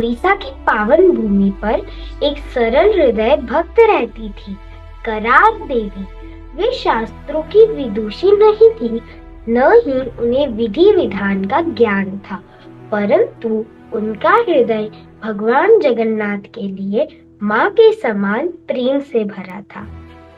उड़ीसा की पावन भूमि पर एक सरल हृदय भक्त रहती थी, करार देवी। वे शास्त्रों की विदुषी नहीं थी, न ही उन्हें विधि विधान का ज्ञान था, परंतु उनका हृदय भगवान जगन्नाथ के लिए माँ के समान प्रेम से भरा था।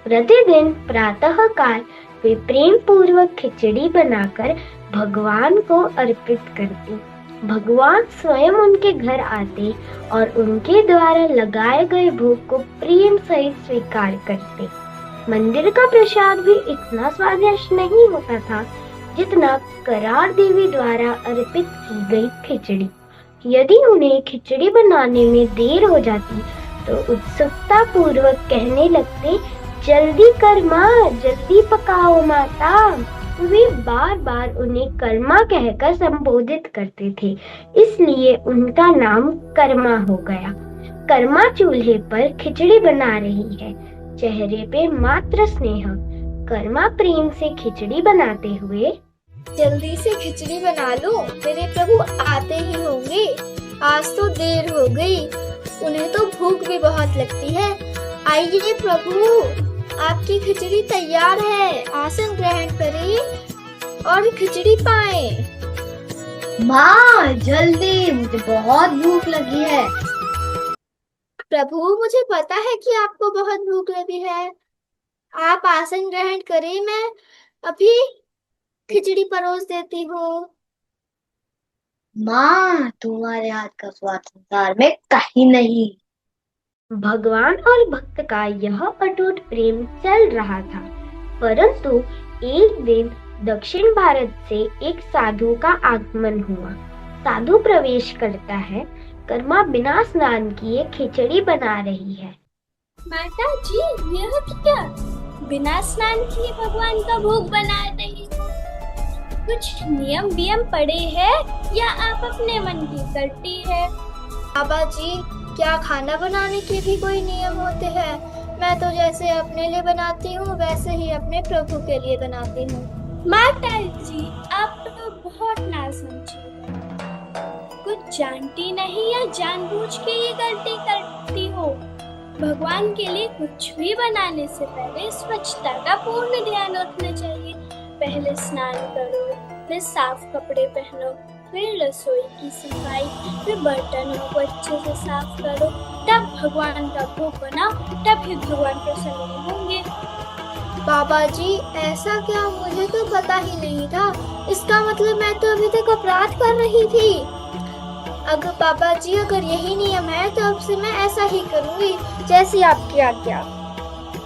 प्रतिदिन प्रातः काल वे प्रेम पूर्वक खिचड़ी बनाकर भगवान को अर्पित करती। भगवान स्वयं उनके घर आते और उनके द्वारा लगाए गए भोग को प्रेम सहित स्वीकार करते। मंदिर का प्रसाद भी इतना स्वादिष्ट नहीं होता था जितना करार देवी द्वारा अर्पित की गई खिचड़ी। यदि उन्हें खिचड़ी बनाने में देर हो जाती तो उत्सुकता पूर्वक कहने लगते, जल्दी कर माँ, जल्दी पकाओ माता। वे बार बार उन्हें कर्मा कहकर संबोधित करते थे, इसलिए उनका नाम कर्मा हो गया। कर्मा चूल्हे पर खिचड़ी बना रही है, चेहरे पे मात्र स्नेह। कर्मा प्रेम से खिचड़ी बनाते हुए, जल्दी से खिचड़ी बना लो, मेरे प्रभु आते ही होंगे। आज तो देर हो गई, उन्हें तो भूख भी बहुत लगती है। आइए प्रभु, आपकी खिचड़ी तैयार है, आसन ग्रहण करें और खिचड़ी पाएं। माँ जल्दी, मुझे बहुत भूख लगी है। प्रभु, मुझे पता है कि आपको बहुत भूख लगी है। आप आसन ग्रहण करें, मैं अभी खिचड़ी परोस देती हूँ। माँ, तुम्हारे हाथ का स्वाद संसार में कहीं नहीं। भगवान और भक्त का यह अटूट प्रेम चल रहा था, परंतु एक दिन दक्षिण भारत से एक साधु का आगमन हुआ। साधु प्रवेश करता है। कर्मा बिना स्नान किए खिचड़ी बना रही है। माता जी, यह क्या? बिना स्नान किए भगवान का भोग बना रही? कुछ नियम वियम पड़े हैं या आप अपने मन की करती है? बाबा जी, क्या खाना बनाने के भी कोई नियम होते हैं? मैं तो जैसे अपने लिए बनाती हूँ वैसे ही अपने प्रभु के लिए बनाती हूँ। माता जी, आप तो बहुत नासमझी हो। कुछ जानती नहीं या जानबूझ के ये गलती करती हो। भगवान के लिए कुछ भी बनाने से पहले स्वच्छता का पूर्ण ध्यान रखना चाहिए। पहले स्नान करो, फिर साफ कपड़े पहनो, फिर रसोई की सफाई, फिर बर्तनों को अच्छे से साफ करो, तब भगवान का भोग बनाओ, तभी भगवान प्रसन्न होंगे। बाबा जी, ऐसा क्या? मुझे तो पता ही नहीं था। इसका मतलब मैं तो अभी तक अपराध कर रही थी। अगर बाबा जी, अगर यही नियम है तो अब से मैं ऐसा ही करूँगी, जैसी आपकी आज्ञा।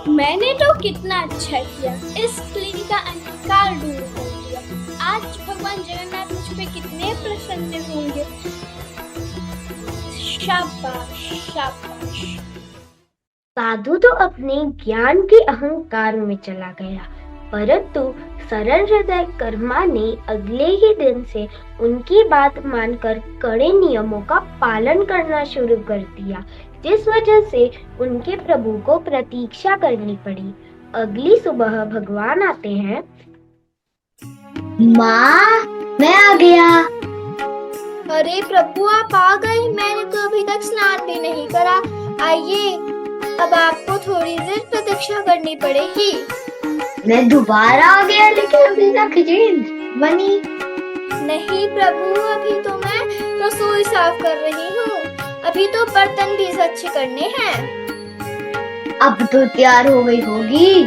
मैंने तो कितना अच्छा किया, इस क्लीन का अंधकार दूर कर दिया। आज भगवान जगन्नाथ मुझ पे कितने प्रसन्न होंगे। शाबाश शाबाश। साधु तो अपने ज्ञान के अहंकार में चला गया, परंतु सरल हृदय कर्मा ने अगले ही दिन से उनकी बात मानकर कड़े नियमों का पालन करना शुरू कर दिया, जिस वजह से उनके प्रभु को प्रतीक्षा करनी पड़ी। अगली सुबह भगवान आते हैं। माँ, मैं आ गया। अरे प्रभु, आप आ गए? मैंने तो अभी तक स्नान भी नहीं करा। आइए, अब आपको थोड़ी देर प्रतीक्षा करनी पड़ेगी। मैं दोबारा आ गया, लेकिन अभी तक खिचड़ी बनी नहीं प्रभु, अभी तो मैं रसोई साफ कर रही हूँ। अभी तो बर्तन भी स्वच्छ करने हैं। अब तो तैयार हो गई होगी।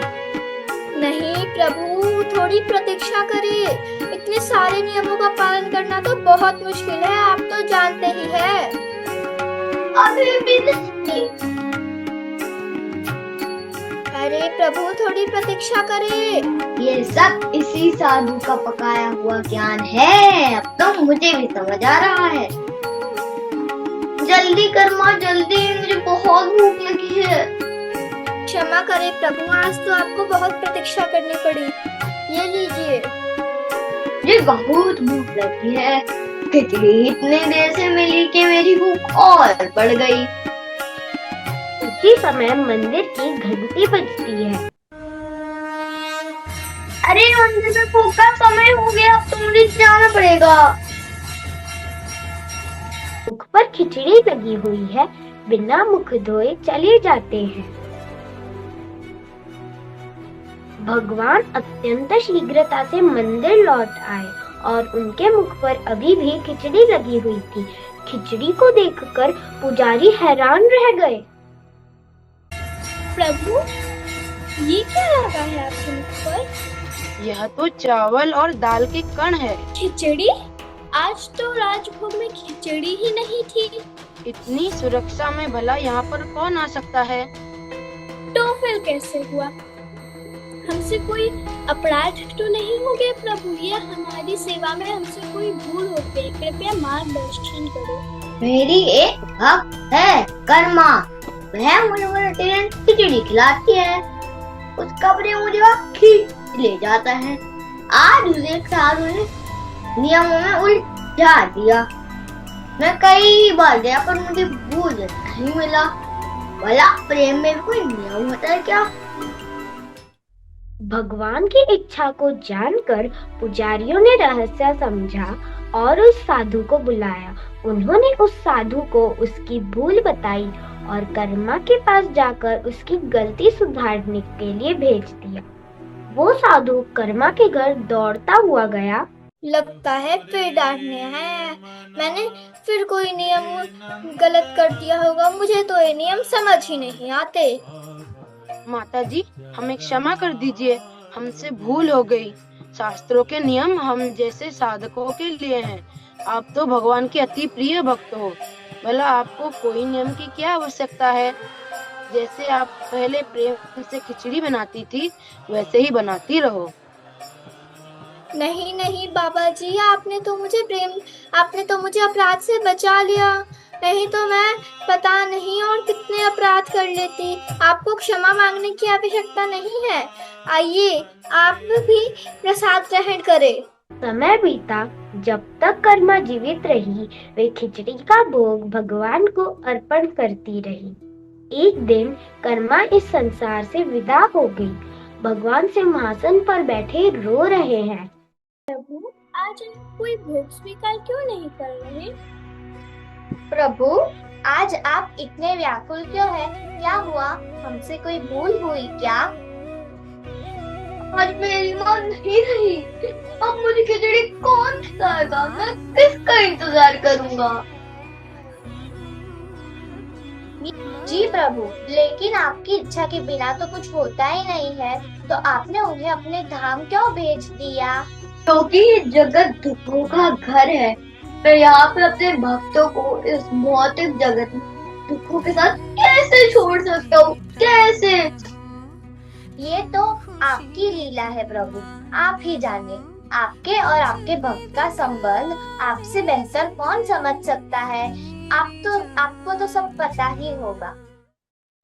नहीं प्रभु, थोड़ी प्रतीक्षा करिए। इतने सारे नियमों का पालन करना तो बहुत मुश्किल है, आप तो जानते ही हैं। अभी भी नहीं। अरे प्रभु, थोड़ी प्रतीक्षा करें। ये सब इसी साधु का पकाया हुआ ज्ञान है। अब तो मुझे भी समझ आ रहा है। जल्दी कर माँ, जल्दी, मुझे बहुत भूख लगी है। क्षमा करें प्रभु, आज तो आपको बहुत प्रतीक्षा करनी पड़ी। ये लीजिए। मुझे बहुत भूख लगी है। खिचड़ी इतने देर से मिली कि मेरी भूख और बढ़ गई। उसी समय मंदिर की घंटी बजती है। अरे मंदिर में भोग का समय हो गया, अब तो मुझे जाना पड़ेगा। मुख पर खिचड़ी लगी हुई है, बिना मुख धोए चले जाते हैं। भगवान अत्यंत शीघ्रता से मंदिर लौट आए और उनके मुख पर अभी भी खिचड़ी लगी हुई थी। खिचड़ी को देखकर पुजारी हैरान रह गए। प्रभु, ये क्या लगा है आपके मुख पर? यह तो चावल और दाल के कण है। खिचड़ी? आज तो राजभोग में खिचड़ी ही नहीं थी। इतनी सुरक्षा में भला यहाँ पर कौन आ सकता है? तो फिर कैसे हुआ? हमसे कोई अपराध तो नहीं हो गए प्रभु? ये हमारी सेवा में हमसे कोई भूल हो गई, कृपया मार्गदर्शन करो। मेरी एक भक्त है कर्मा, वह मुझे खिचड़ी खिलाती है, उसका प्रेम मुझे वह खींच ले जाता है। आज उसे साधु ने नियमों में उलझा दिया। मैं कई बार गया पर मुझे भोजन नहीं मिला। भला प्रेम में भी कोई नियम होता है क्या? भगवान की इच्छा को जानकर पुजारियों ने रहस्य समझा और उस साधु को बुलाया। उन्होंने उस साधु को उसकी भूल बताई और कर्मा के पास जाकर उसकी गलती सुधारने के लिए भेज दिया। वो साधु कर्मा के घर दौड़ता हुआ गया। लगता है फिर डांटने हैं। मैंने फिर कोई नियम गलत कर दिया होगा। मुझे तो ये नियम समझ ही नहीं आते। माता जी, हमें क्षमा कर दीजिए, हमसे भूल हो गई। शास्त्रों के नियम हम जैसे साधकों के लिए हैं। आप तो भगवान के अति प्रिय भक्त हो, भला आपको कोई नियम की क्या आवश्यकता है? जैसे आप पहले प्रेम से खिचड़ी बनाती थी, वैसे ही बनाती रहो। नहीं नहीं बाबा जी, आपने तो मुझे अपराध से बचा लिया। नहीं तो मैं पता नहीं और कितने अपराध कर लेती। आपको क्षमा मांगने की आवश्यकता नहीं है। आइए, आप भी प्रसाद ग्रहण करें। समय बीता। जब तक कर्मा जीवित रही, वे खिचड़ी का भोग भगवान को अर्पण करती रही। एक दिन कर्मा इस संसार से विदा हो गई। भगवान सिंहासन पर बैठे रो रहे हैं। प्रभु, आज कोई भोग स्वीकार क्यों नहीं कर रहे? प्रभु, आज आप इतने व्याकुल क्यों हैं? क्या हुआ? हमसे कोई भूल हुई क्या? आज मेरी माँ नहीं रही। अब मुझे खिचड़ी कौन खिलाएगा? मैं किसका इंतजार करूँगा? जी प्रभु, लेकिन आपकी इच्छा के बिना तो कुछ होता ही नहीं है। तो आपने उन्हें अपने धाम क्यों भेज दिया? क्योंकि ये जगत दुखों का घर है। मैं यहाँ पे अपने भक्तों को इस भौतिक जगत में दुखों के साथ कैसे छोड़ सकता हूँ? कैसे? ये तो आपकी लीला है प्रभु, आप ही जाने। आपके और आपके भक्त का संबंध आपसे बेहतर कौन समझ सकता है? आपको तो सब पता ही होगा।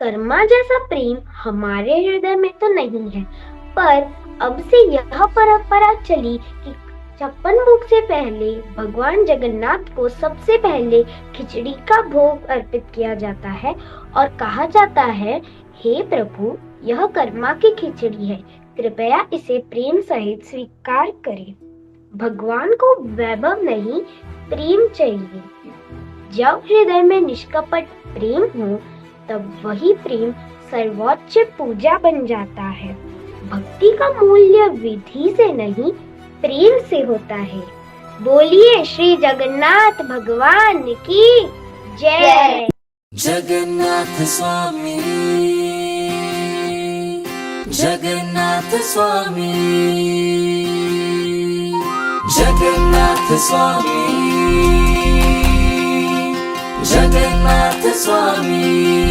कर्मा जैसा प्रेम हमारे हृदय में तो नहीं है, पर अब से यह परंपरा चली कि 56 भोग से पहले भगवान जगन्नाथ को सबसे पहले खिचड़ी का भोग अर्पित किया जाता है और कहा जाता है, हे प्रभु, यह कर्मा की खिचड़ी है, कृपया इसे प्रेम सहित स्वीकार करें। भगवान को वैभव नहीं, प्रेम चाहिए। जब हृदय में निष्कपट प्रेम हो, तब वही प्रेम सर्वोच्च पूजा बन जाता है। भक्ति का मूल्य विधि से नहीं, प्रेम से होता है। बोलिए श्री जगन्नाथ भगवान की जय। जगन्नाथ स्वामी, जगन्नाथ स्वामी, जगन्नाथ स्वामी, जगन्नाथ स्वामी।